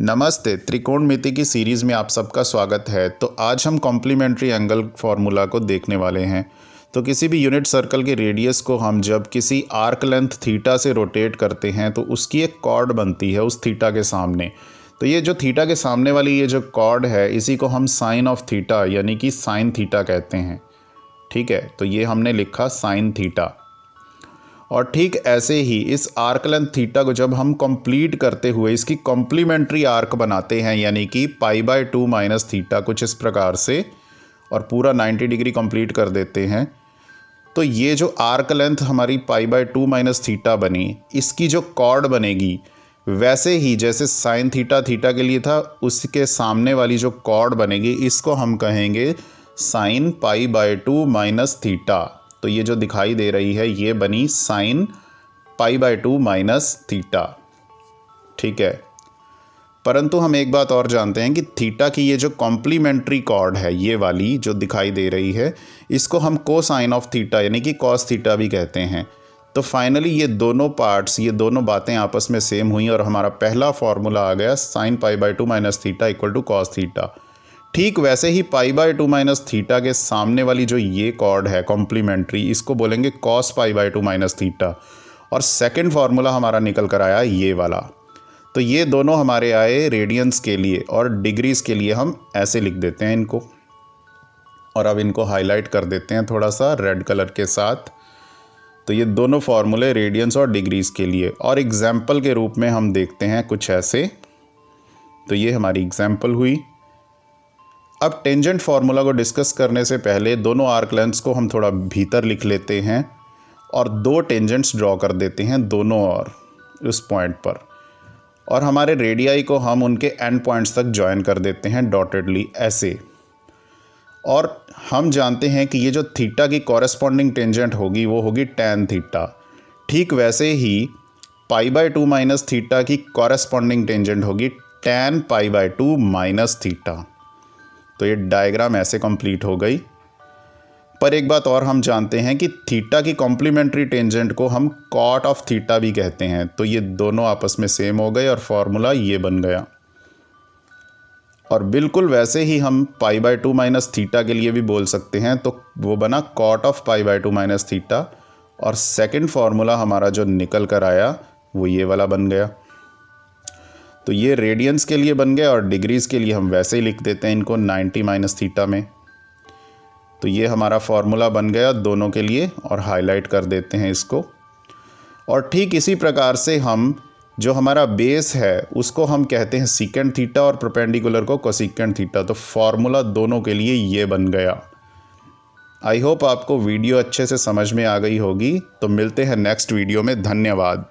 नमस्ते। त्रिकोणमिति की सीरीज़ में आप सबका स्वागत है। तो आज हम कॉम्प्लीमेंट्री एंगल फार्मूला को देखने वाले हैं। तो किसी भी यूनिट सर्कल के रेडियस को हम जब किसी आर्क लेंथ थीटा से रोटेट करते हैं तो उसकी एक कॉर्ड बनती है उस थीटा के सामने। तो ये जो थीटा के सामने वाली ये जो कॉर्ड है इसी को हम साइन ऑफ थीटा यानी कि साइन थीटा कहते हैं। ठीक है, तो ये हमने लिखा साइन थीटा। और ठीक ऐसे ही इस आर्क लेंथ थीटा को जब हम कंप्लीट करते हुए इसकी कॉम्प्लीमेंट्री आर्क बनाते हैं यानी कि π/2 माइनस थीटा कुछ इस प्रकार से, और पूरा 90 डिग्री कंप्लीट कर देते हैं, तो ये जो आर्क लेंथ हमारी π/2 माइनस थीटा बनी, इसकी जो कॉर्ड बनेगी वैसे ही जैसे साइन थीटा थीटा के लिए था उसके सामने वाली जो कॉर्ड बनेगी इसको हम कहेंगे साइन π/2 माइनस थीटा। तो ये जो दिखाई दे रही है ये बनी साइन π/2 माइनस थीटा। ठीक है, परंतु हम एक बात और जानते हैं कि थीटा की ये जो कॉम्प्लीमेंट्री कॉर्ड है ये वाली जो दिखाई दे रही है इसको हम कोसाइन ऑफ थीटा यानी कि कॉस थीटा भी कहते हैं। तो फाइनली ये दोनों पार्ट्स, ये दोनों बातें आपस में सेम हुई और हमारा पहला फॉर्मूला आ गया sine π/2 minus theta equal to cos theta. ठीक वैसे ही π/2 माइनस थीटा के सामने वाली जो ये कॉर्ड है कॉम्प्लीमेंट्री, इसको बोलेंगे कॉस π/2 माइनस थीटा। और सेकंड फार्मूला हमारा निकल कर आया ये वाला। तो ये दोनों हमारे आए रेडियंस के लिए, और डिग्रीज़ के लिए हम ऐसे लिख देते हैं इनको। और अब इनको हाईलाइट कर देते हैं थोड़ा सा रेड कलर के साथ। तो ये दोनों फार्मूले रेडियंस और डिग्रीज़ के लिए, और एग्जाम्पल के रूप में हम देखते हैं कुछ ऐसे। तो ये हमारी एग्जाम्पल हुई। अब टेंजेंट फार्मूला को डिस्कस करने से पहले दोनों आर्क लेंथ्स को हम थोड़ा भीतर लिख लेते हैं और दो टेंजेंट्स ड्रॉ कर देते हैं दोनों और उस पॉइंट पर, और हमारे रेडियाई को हम उनके एंड पॉइंट्स तक ज्वाइन कर देते हैं डॉटेडली ऐसे। और हम जानते हैं कि ये जो थीटा की कॉरेस्पॉन्डिंग टेंजेंट होगी वो होगी टैन थीटा। ठीक वैसे ही π/2 माइनस थीटा की कॉरेस्पॉन्डिंग टेंजेंट होगी टैन π/2 माइनस थीटा। तो ये डायग्राम ऐसे कंप्लीट हो गई। पर एक बात और हम जानते हैं कि थीटा की कॉम्प्लीमेंट्री टेंजेंट को हम कॉट ऑफ थीटा भी कहते हैं। तो ये दोनों आपस में सेम हो गए और फॉर्मूला ये बन गया। और बिल्कुल वैसे ही हम π/2 माइनस थीटा के लिए भी बोल सकते हैं, तो वो बना कॉट ऑफ π/2 माइनस थीटा। और सेकंड फार्मूला हमारा जो निकल कर आया वो ये वाला बन गया। तो ये रेडियंस के लिए बन गया, और डिग्रीज़ के लिए हम वैसे ही लिख देते हैं इनको 90 माइनस थीटा में। तो ये हमारा फार्मूला बन गया दोनों के लिए, और हाईलाइट कर देते हैं इसको। और ठीक इसी प्रकार से हम जो हमारा बेस है उसको हम कहते हैं सीकेंट थीटा और परपेंडिकुलर को कोसेकेंट थीटा। तो फार्मूला दोनों के लिए ये बन गया। आई होप आपको वीडियो अच्छे से समझ में आ गई होगी। तो मिलते हैं नेक्स्ट वीडियो में। धन्यवाद।